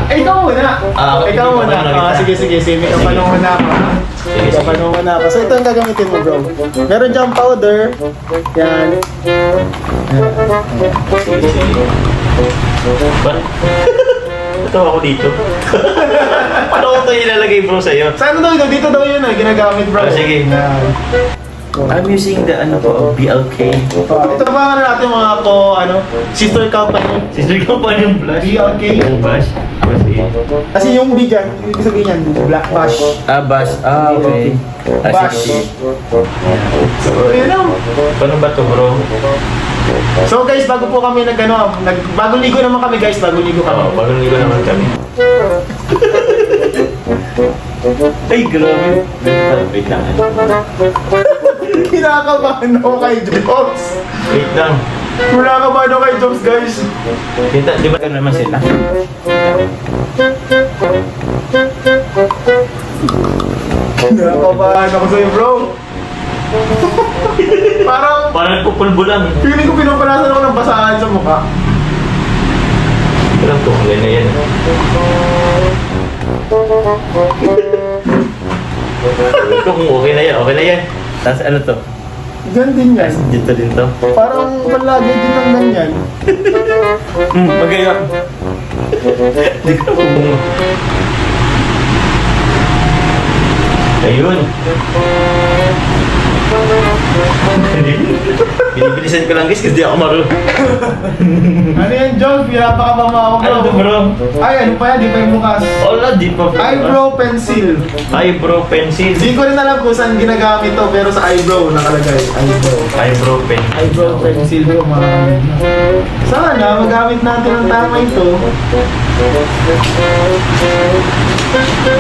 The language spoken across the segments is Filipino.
ikaw muna. Ikaw muna. Sige, semi ka pa nung muna ako. Sige, pa nung muna ako. So ito ang gagamitin mo, bro. Meron diyang powder. Yan. Sige. Ito ako dito. Paano ko ito ilalagay bro sa'yo? Saan daw ito? Dito daw yun ginagamit, bro. Sige. Yan. I'm using the BLK. Ito ba natin mga sister company. Sister ko pa yung blush. BLK. Blush. Kasi yung B dyan, ibig sabihin yan, black bash. Bash. Okay. Bash. Sige. So, yun lang. Paano ba ito bro? So guys, bago po kami bagong ligo naman kami guys, bagong ligo kami. Oo, bagong ligo naman kami. Ay, grabe. Wait lang. Kinakabahan ako kay Jobs. Wait lang. Kinakabahan ako kay Jobs, guys. Kita, di ba ka naman sila? Kinakabahan ako sa'yo, bro. Parang pupulbo lang. feeling ko pinapanasan ako ng basahan sa mukha. Parang tukulay na yan. Kung okay na yan. Tapos ano to? Diyan din yan. Dito din to. Parang palagi din ng ganyan. Magaya. Di ka po. Ayun. Binibilisan ko lang guys kasi di ako marunong. Ano yan, Jobs? Pinapakabama ako, bro. Ano to bro? Ay, ano pa yan? Di pa yung bukas. Wala, di pa. Eyebrow pencil. Eyebrow pencil. Hindi ko rin alam kung saan ginagamit to, pero sa eyebrow nakalagay. Eyebrow pen. Eyebrow pencil ko, mga kamit na. Sana magamit natin ang tama ito.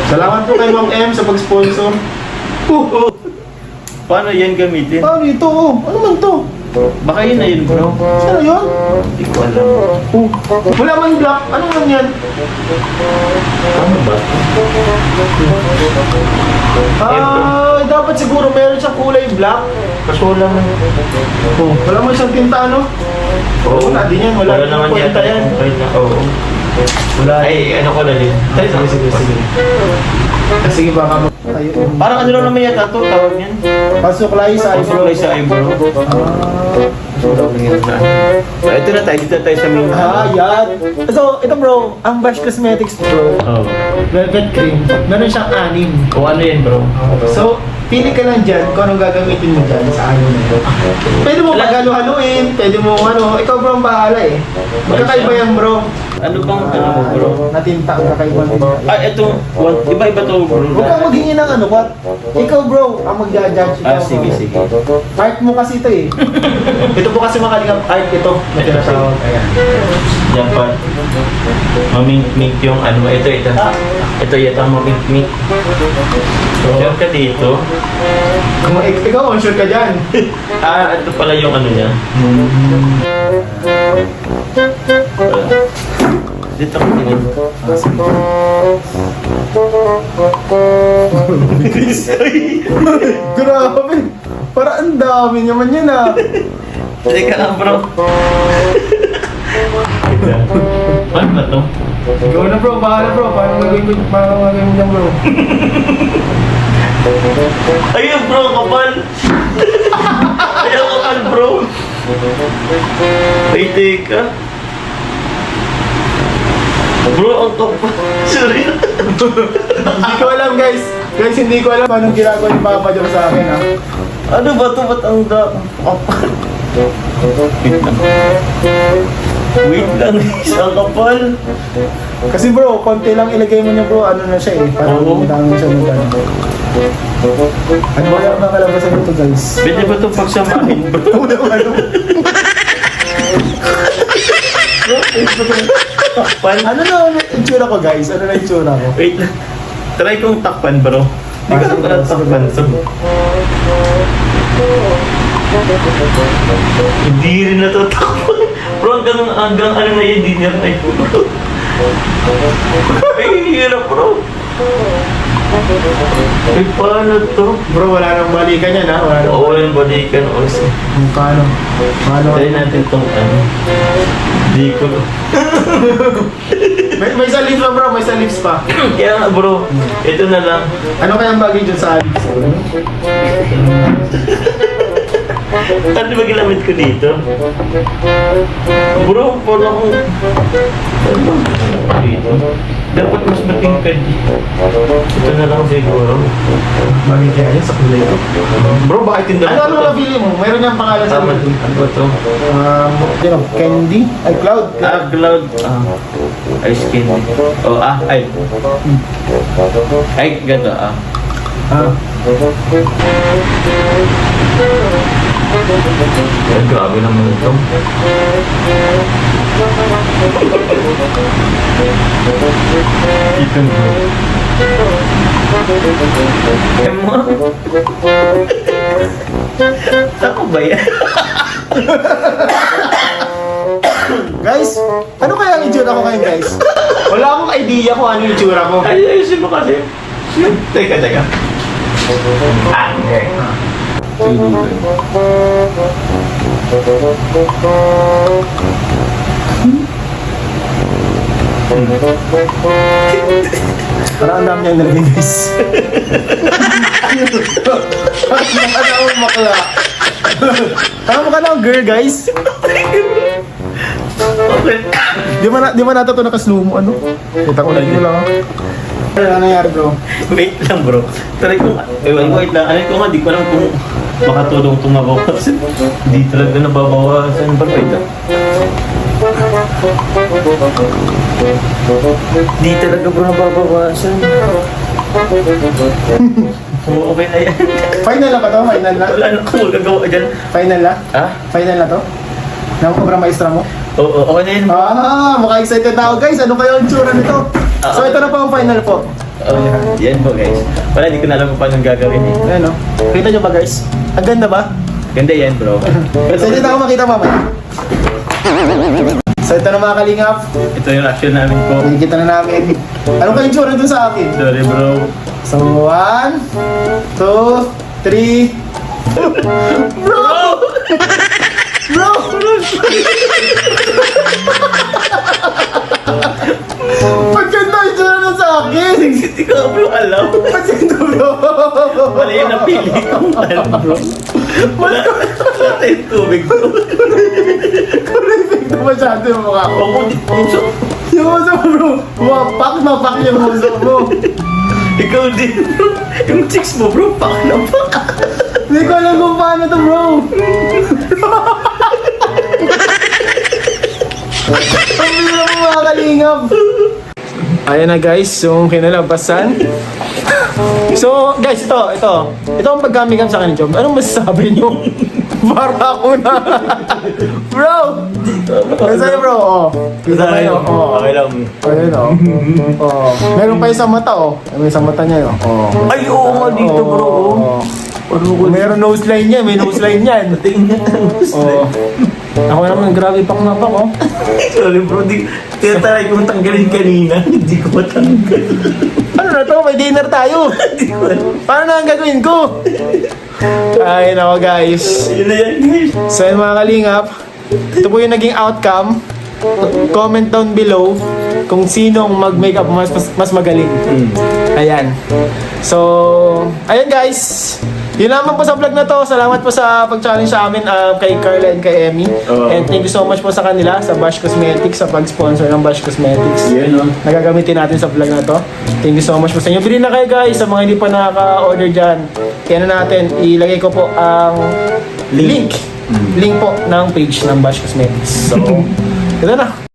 Salamat po kay Ma'am M sa pag-sponsor. Paano yan gamitin? Paano ito? Ano man to? Baka yun na yun bro. Sino yun? Hindi ko alam. Wala man black. Ano man yan? Ano ba? Dapat siguro meron siyang kulay black. Kaso wala man. Wala man siyang tinta, ano? Oo. Wala din yan. Wala din naman yung yan. kwenta yan. Oo. Wala. Ay, ano ko na din. Sige. Sige, baka tayo. Parang ano lang naman yata ito, tawag yan. Pasuklay sa eyebrow. Pasuklay sa eyebrow. Ito na tayo, dito tayo sa main. Yan. So, ito bro, ang Bash Cosmetics bro, Oo. velvet cream. Meron siyang 6. O ano yan bro? So, pili ka lang dyan kung anong gagamitin mo dyan sa ano na yun. Pwede mo paghalu-haluin, pwede mo ikaw bro ang bahala eh. Magkakaiba yan bro. Ano bang ano mo bro? Natinta ang kakaiba din. Ito, iba-iba to bro. Huwag kang maghingi ng ano, what? Ikaw bro, ang mag-judge. Sige. Art mo kasi ito eh. Ito po kasi makalingang art ito na tinatawag. Ayan. Diyan pa. Mamink-mink yung ano. Ito. Ito yata mamink-mink. Diyan ka dito. Kung ikaw, on sure ka dyan. Ito pala yung ano niya. Dito ko tingin. Grabe. Para ang dami naman yan ah. Teka lang bro. Ano ba to? Ikaw na bro, bahala bro. Paano gagawin mo yan bro? Ayun bro, kapal. Ayun kapal bro. Ay, teka. Bro, ang kapal. Sorry. Hindi ko alam guys. Guys, hindi ko alam anong ginagawa ni Papa Joe sa akin ah. Ano ba to? Ba't ang kapal? Wait lang, isang kapal. Kasi bro, konti lang ilagay mo niya bro, ano na siya eh. Parang Oo. dami siya ng gano'n. Ano ba yung nakalabasan nito guys? Pwede ba itong pagsamahin bro? Takpan? Ano na ang itsura ko guys? Ano na itsura ko? Wait lang. Try kong takpan bro. Hindi ko lang takpan. Hindi rin natatakpan. Bro, hanggang ano na yun, dinner na yun. Ay, hirap bro. Ay, paano to? Bro, wala nang balikan yan ha? Wala nang Oo, yung balikan also. paano? Try natin tong ano. Di ko. May sa lips pa bro, may sa lips pa. Kaya nga bro, ito na lang. Ano kayang bagay dyan sa lips? Ano ba ginamit ko dito? Bro, parang akong... Ano ba dito? Dapat mas matingkad. Ito na lang siguro. Bagay kaya yan sa kulay ko. Bro, bakit hindi Ano napili mo? Meron niyang pangalan sa Tama. lips. Ano ba to? You know, candy? Ay, cloud. Cloud. Ay, skin. Oh, ay. Ay, ganda Ay, grabe naman ito. Ito mo. Emo? Ako ba yan? Guys, ano kaya ang itsura ko ngayon guys? Wala akong idea kung ano yung itsura ko. Ay, ayusin mo kasi. Teka. Okay. Parang ang dami niyang nalagay guys. Parang akong makla. Parang mukha na akong girl guys. Okay. Di ba nato ito nakaslow mo ano? Kita ko lang ako. Ano nangyari bro? Wait lang bro. Try ko nga. Wait lang. Ano ko nga, di ko alam kung makatulong itong mabawasan. Hindi talaga nababawasan. But wait lang. Di talaga bro nababawasan. Oo, okay na yan. Final na ba to? Final na? Wala na akong magagawa dyan. Final na? Ha? Final na to? Nang Cobra Maestra mo? Oo, okay na yan. Mukha excited na ako guys. Ano kaya ang tsura nito? So ito na po ang final po. Yan po guys. Wala, di ko na alam kung paano gagawin eh. Ayan o. Kita nyo ba guys? Ang ganda ba? Ganda yan bro. So hindi na ako makita mamaya. So ito na mga kalingap. Ito yung action namin po. Nakikita na namin. Ano kayong tsura dun sa akin? Sorry bro. So 1, 2, 3. Bro! Bro! Pagkanda yung tsura nun sa akin! Hindi ko bro alam. Pagkanda bro! Wala yung napili kong alam bro. Wala tayong tubig bro. Terrific na masyado yung mukha ko. Ako dito. Yung muso mo bro! Wapak na pak yung muso mo! Ikaw din bro. Yung chicks mo bro, pak na pak. Hindi ko alam kung paano to bro! Ang bira mo mga kalingap! Ayan na guys, yung kinalabasan. So guys, ito ang pagkamigam sa akin ni Job. Anong masasabi nyo? Para ako na. Bro! Masaya bro, Kita ba yun? Okay lang. Ayun Meron pa isang mata May isang mata niya Ay, oo nga dito bro. Meron nose line niya, may nose line yan. Tingnan Ako naman, grabe pang napak Sorry bro, tinatry kong tanggalin kanina. Hindi ko matanggal. Ano na to? May dinner tayo. Paano na ang gagawin ko? Ay, nako guys. Yun na yan guys. So yun mga kalingap, ito po yung naging outcome. Comment down below kung sinong mag-makeup mas magaling. Ayan. So, ayun guys. Yun lamang po sa vlog na to. Salamat po sa pag-challenge sa amin kay Carla and kay Emmy. And thank you so much po sa kanila, sa Bash Cosmetics, sa pag-sponsor ng Bash Cosmetics. Yun Nagagamitin natin sa vlog na to. Thank you so much po sa inyo. Bilhin na kayo guys, sa mga hindi pa nakaka-order dyan. Kaya na natin, ilagay ko po ang link po ng page ng Bash Cosmetics. So, ito na.